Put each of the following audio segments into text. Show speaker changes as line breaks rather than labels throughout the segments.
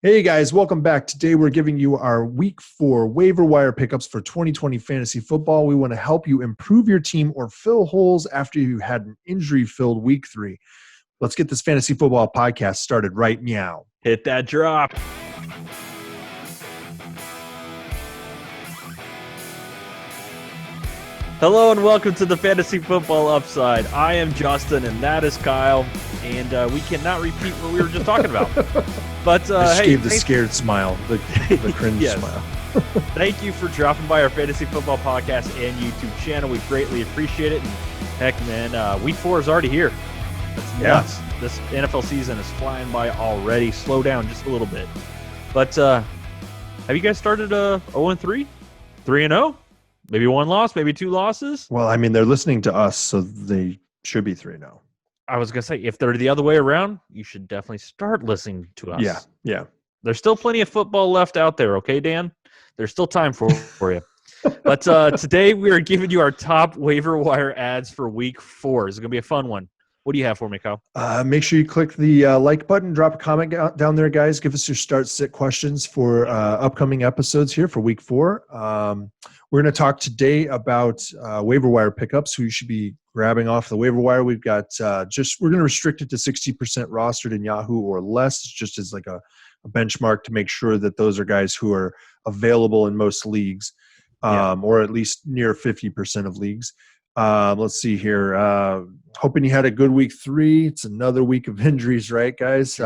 Hey guys, welcome back. Today we're giving you our week 4 waiver wire pickups for 2020 fantasy football. We want to help you improve your team or fill holes after you had an injury-filled week 3. Let's get this fantasy football podcast started right meow.
Hit that drop. Hello and welcome to the Fantasy Football Upside. I am Justin and that is Kyle, and we cannot repeat what we were just talking about. But
I just
hey,
gave the scared smile, the cringe
Yes.
smile.
Thank you for dropping by our Fantasy Football Podcast and YouTube channel. We greatly appreciate it. And heck, man, week 4 is already here. That's nuts. This NFL season is flying by already. Slow down just a little bit. But have you guys started 0-3? 3-0? Maybe 1 loss, maybe 2 losses?
Well, I mean, they're listening to us, so they should be 3-0.
I was going to say, if they're the other way around, you should definitely start listening to us.
Yeah.
There's still plenty of football left out there, okay, Dan? There's still time for you. But today we are giving you our top waiver wire ads for week 4. It's going to be a fun one. What do you have for me, Kyle?
Make sure you click the like button, drop a comment down there, guys. Give us your start-sit questions for upcoming episodes here for week 4. We're going to talk today about waiver wire pickups, who you should be grabbing off the waiver wire. We've got we're going to restrict it to 60% rostered in Yahoo or less, just as like a benchmark to make sure that those are guys who are available in most leagues, or at least near 50% of leagues. Let's see here. Hoping you had a good week 3. It's another week of injuries, right, guys?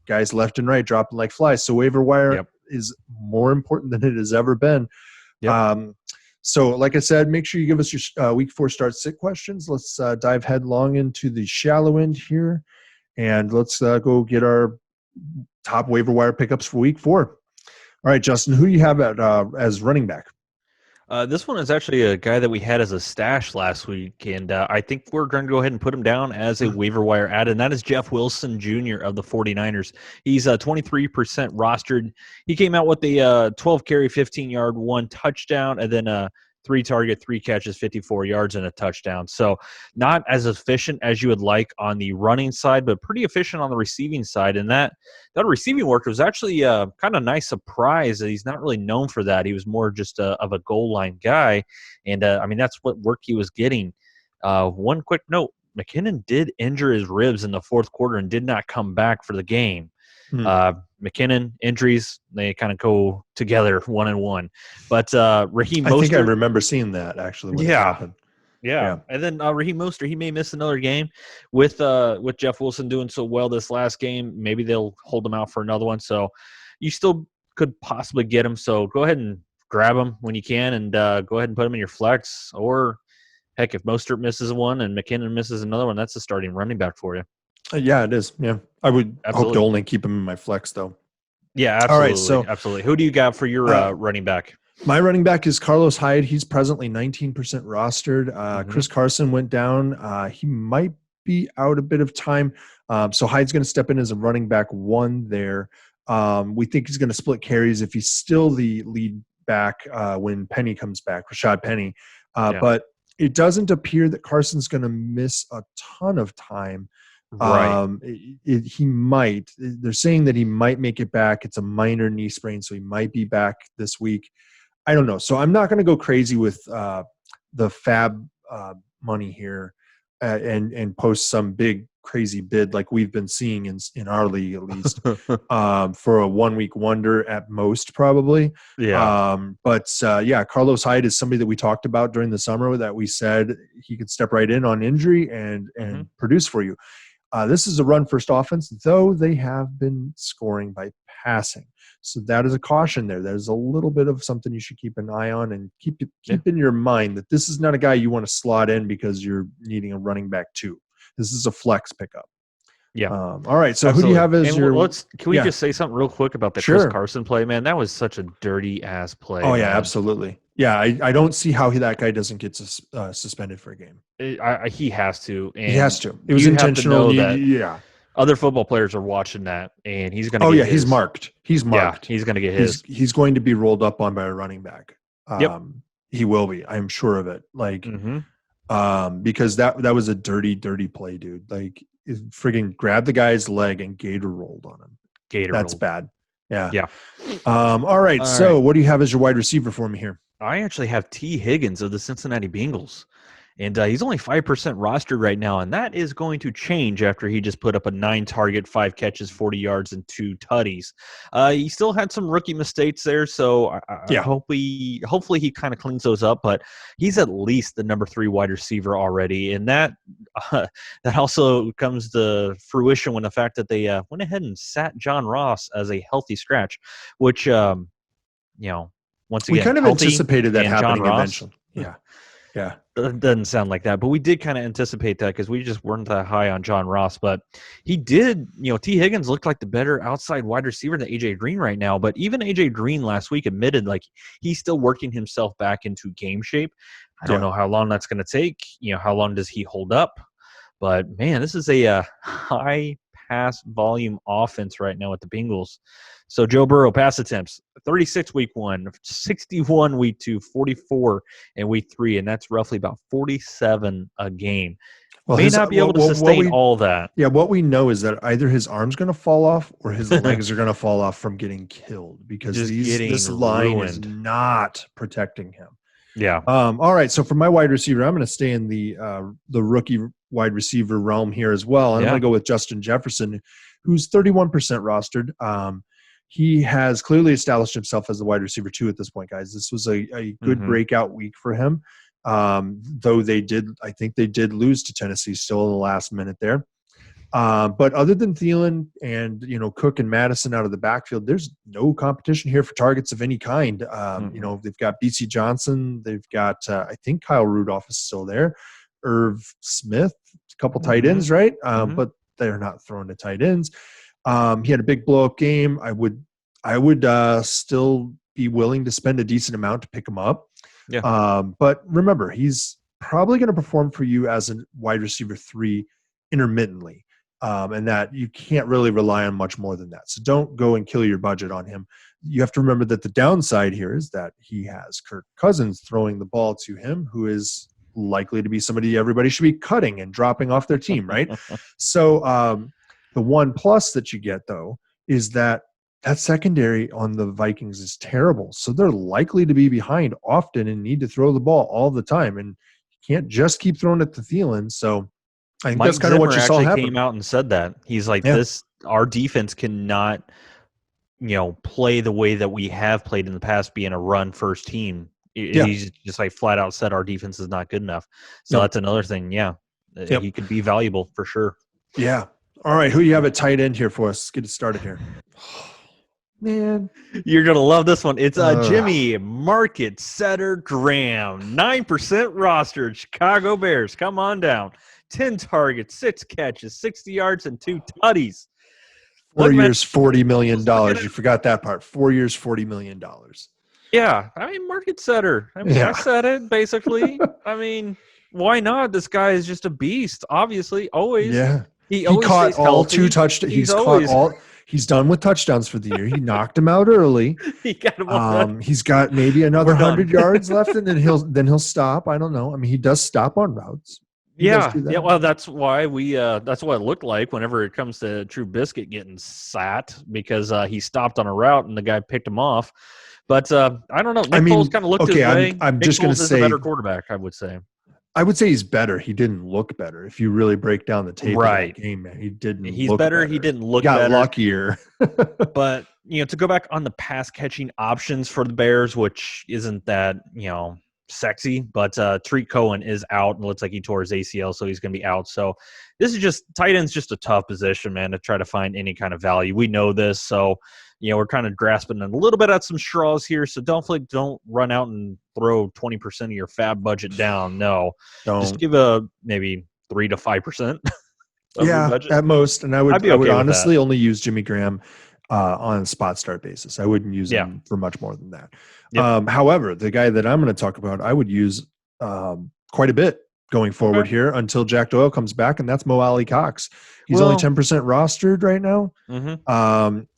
Guys left and right dropping like flies. So waiver wire is more important than it has ever been. So like I said, make sure you give us your week 4 start-sit questions. Let's dive headlong into the shallow end here, and let's go get our top waiver wire pickups for week 4. All right, Justin, who do you have as running back?
This one is actually a guy that we had as a stash last week, and I think we're going to go ahead and put him down as a waiver wire ad, and that is Jeff Wilson Jr. of the 49ers. He's 23% rostered. He came out with a 12-carry, 15-yard, 1 touchdown, and then 3 target, 3 catches, 54 yards, and a touchdown. So not as efficient as you would like on the running side, but pretty efficient on the receiving side. And that receiving work was actually kind of nice surprise that he's not really known for that. He was more just of a goal line guy. And, I mean, that's what work he was getting. One quick note, McKinnon did injure his ribs in the 4th quarter and did not come back for the game. McKinnon injuries, they kind of go together 1 and 1. But Raheem Mostert,
I think I remember seeing that actually when it happened.
Yeah. And then Raheem Mostert, he may miss another game with Jeff Wilson doing so well this last game. Maybe they'll hold him out for another one. So you still could possibly get him. So go ahead and grab him when you can, and go ahead and put him in your flex. Or heck, if Mostert misses one and McKinnon misses another one, that's a starting running back for you.
Yeah, it is. Yeah, I would hope to only keep him in my flex, though.
Yeah, absolutely. All right, so absolutely. Who do you got for your running back?
My running back is Carlos Hyde. He's presently 19% rostered. Chris Carson went down. He might be out a bit of time. So Hyde's going to step in as a running back 1 there. We think he's going to split carries if he's still the lead back when Penny comes back, Rashad Penny. But it doesn't appear that Carson's going to miss a ton of time.
Right.
He might. They're saying that he might make it back. It's a minor knee sprain, so he might be back this week. I don't know. So I'm not going to go crazy with the fab money here and post some big crazy bid like we've been seeing in our league at least for a 1-week wonder at most probably. But Carlos Hyde is somebody that we talked about during the summer that we said he could step right in on injury and produce for you. This is a run-first offense, though they have been scoring by passing. So that is a caution there. There's a little bit of something you should keep an eye on and keep in your mind that this is not a guy you want to slot in because you're needing a running back too. This is a flex pickup.
Yeah.
All right. So who do you have as your?
Can we just say something real quick about the Chris Carson play, man? That was such a dirty ass play.
Oh yeah, absolutely. Yeah, I don't see how that guy doesn't get suspended for a game.
He has to. And
he has to. It was intentional. Yeah.
Other football players are watching that, and he's going to.
Oh yeah, he's marked. He's marked.
Yeah, he's going to get his.
He's going to be rolled up on by a running back. He will be. I'm sure of it. Like, because that was a dirty play, dude. Like, friggin' grabbed the guy's leg and gator rolled on him. That's bad. Yeah.
Yeah.
All right. So what do you have as your wide receiver for me here?
I actually have T. Higgins of the Cincinnati Bengals. And he's only 5% rostered right now, and that is going to change after he just put up a 9-target, 5 catches, 40 yards, and 2 tutties. He still had some rookie mistakes there, so hopefully he kind of cleans those up. But he's at least the number 3 wide receiver already, and that also comes to fruition when the fact that they went ahead and sat John Ross as a healthy scratch, which once again,
we kind of anticipated that happening eventually. Yeah. Yeah.
It doesn't sound like that, but we did kind of anticipate that because we just weren't that high on John Ross. But he did, T. Higgins looked like the better outside wide receiver than A.J. Green right now. But even A.J. Green last week admitted like he's still working himself back into game shape. I don't know how long that's going to take. How long does he hold up? But, man, this is a high pass volume offense right now with the Bengals. So Joe Burrow pass attempts, 36 week 1, 61 week 2, 44 in week 3, and that's roughly about 47 a game.
Well,
May not be able to sustain all that.
Yeah, what we know is that either his arm's going to fall off or his legs are going to fall off from getting killed because this line is not protecting him.
Yeah.
All right. So for my wide receiver, I'm going to stay in the rookie wide receiver realm here as well. And I'm going to go with Justin Jefferson, who's 31% rostered. He has clearly established himself as the wide receiver 2 at this point, guys. This was a good breakout week for him. Though I think they did lose to Tennessee still in the last minute there. But other than Thielen and, Cook and Madison out of the backfield, there's no competition here for targets of any kind. They've got BC Johnson. They've got, I think Kyle Rudolph is still there. Irv Smith, a couple tight ends, right? But they're not throwing to tight ends. He had a big blow-up game. I would still be willing to spend a decent amount to pick him up.
Yeah.
But remember, he's probably going to perform for you as a wide receiver 3 intermittently. And that you can't really rely on much more than that. So don't go and kill your budget on him. You have to remember that the downside here is that he has Kirk Cousins throwing the ball to him, who is likely to be somebody everybody should be cutting and dropping off their team, right? So the one plus that you get, though, is that secondary on the Vikings is terrible. So they're likely to be behind often and need to throw the ball all the time. And you can't just keep throwing it to Thielen. So I think that's kind of what you saw happen.
Came out and said that. He's like, our defense cannot, play the way that we have played in the past, being a run-first team. He's just like flat out said our defense is not good enough. So that's another thing. Yeah. He could be valuable for sure.
Yeah. All right. Who do you have at tight end here for us? Let's get it started here. Man.
You're going to love this one. It's Jimmy Market Setter Graham. 9% rostered. Chicago Bears. Come on down. 10 targets, 6 catches, 60 yards, and 2 tutties.
4 years, $40 million. You forgot that part. 4 years, $40 million.
Yeah. Market setter. I said it, basically. Why not? This guy is just a beast, obviously. Always.
Yeah.
He
caught all 2 touchdowns. He's done with touchdowns for the year. He knocked him out early.
He got him on.
He's got maybe another 100 yards left, and then he'll stop. I don't know. He does stop on routes.
Yeah. Well, that's why that's what it looked like whenever it comes to True Biscuit getting sat, because he stopped on a route and the guy picked him off. But I don't know. Nick Foles kind of looked his way.
I'm just going to say
a better quarterback, I would say.
I would say he's better. He didn't look better. If you really break down the tape of that game, man, he didn't.
He's better. He didn't look
better.
Got
luckier.
But to go back on the pass catching options for the Bears, which isn't that sexy, but Tariq Cohen is out and looks like he tore his ACL, so he's going to be out. So this is just tight end's just a tough position, man, to try to find any kind of value. We know this, so we're kind of grasping a little bit at some straws here. So don't run out and throw 20% of your fab budget down. No, just give maybe 3 to 5%.
Yeah, at most. And I would honestly only use Jimmy Graham on a spot start basis. I wouldn't use him for much more than that. Yep. However, the guy that I'm going to talk about, I would use quite a bit going forward here until Jack Doyle comes back, and that's Mo Allie-Cox. He's only 10% rostered right now,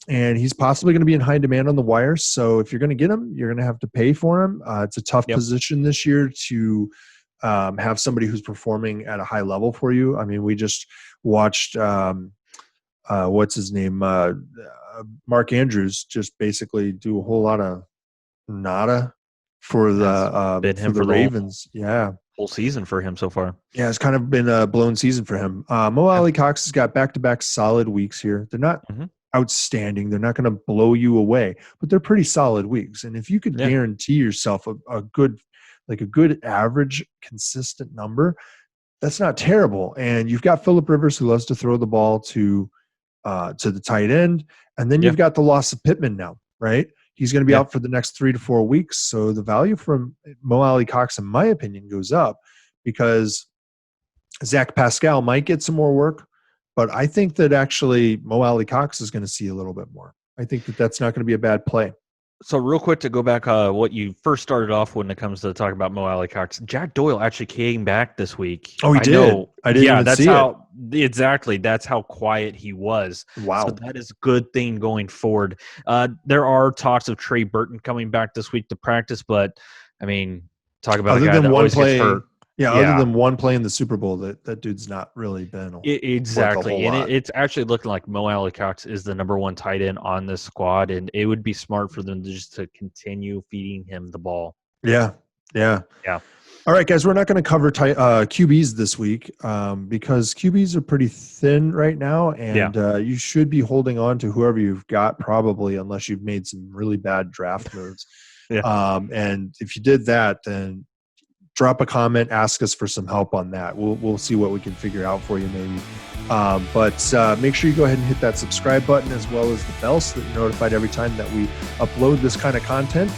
and he's possibly going to be in high demand on the wire. So if you're going to get him, you're going to have to pay for him. It's a tough position this year to have somebody who's performing at a high level for you. We just watched what's his name? Mark Andrews just basically do a whole lot of nada for the Ravens.
Whole season for him so far.
Yeah, it's kind of been a blown season for him. Allie-Cox has got back-to-back solid weeks here. They're not outstanding. They're not going to blow you away, but they're pretty solid weeks. And if you could guarantee yourself a good average, consistent number, that's not terrible. And you've got Phillip Rivers, who loves to throw the ball to the tight end. And then you've got the loss of Pittman now, right? He's going to be out for the next 3 to 4 weeks. So the value from Mo Allie-Cox, in my opinion, goes up because Zach Pascal might get some more work, but I think that actually Mo Allie-Cox is going to see a little bit more. I think that that's not going to be a bad play.
So real quick to go back, what you first started off when it comes to talking about Mo Allie-Cox, Jack Doyle actually came back this week.
Oh, he did? I didn't even see it.
Exactly. That's how quiet he was.
Wow.
So that is a good thing going forward. There are talks of Trey Burton coming back this week to practice, but I mean, talk about a guy that always gets hurt.
Yeah, other than one play in the Super Bowl, that dude's not really been
exactly. And it's actually looking like Mo Allie-Cox is the number one tight end on this squad, and it would be smart for them to continue feeding him the ball.
Yeah. All right, guys, we're not going to cover QBs this week because QBs are pretty thin right now, and you should be holding on to whoever you've got probably, unless you've made some really bad draft moves. And if you did that, then drop a comment, ask us for some help on that. We'll see what we can figure out for you maybe. But make sure you go ahead and hit that subscribe button as well as the bell so that you're notified every time that we upload this kind of content.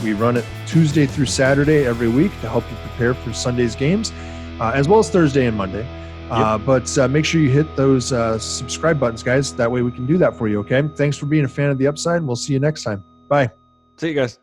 We run it Tuesday through Saturday every week to help you prepare for Sunday's games, as well as Thursday and Monday. But make sure you hit those subscribe buttons, guys. That way we can do that for you, okay? Thanks for being a fan of The Upside, and we'll see you next time. Bye.
See you guys.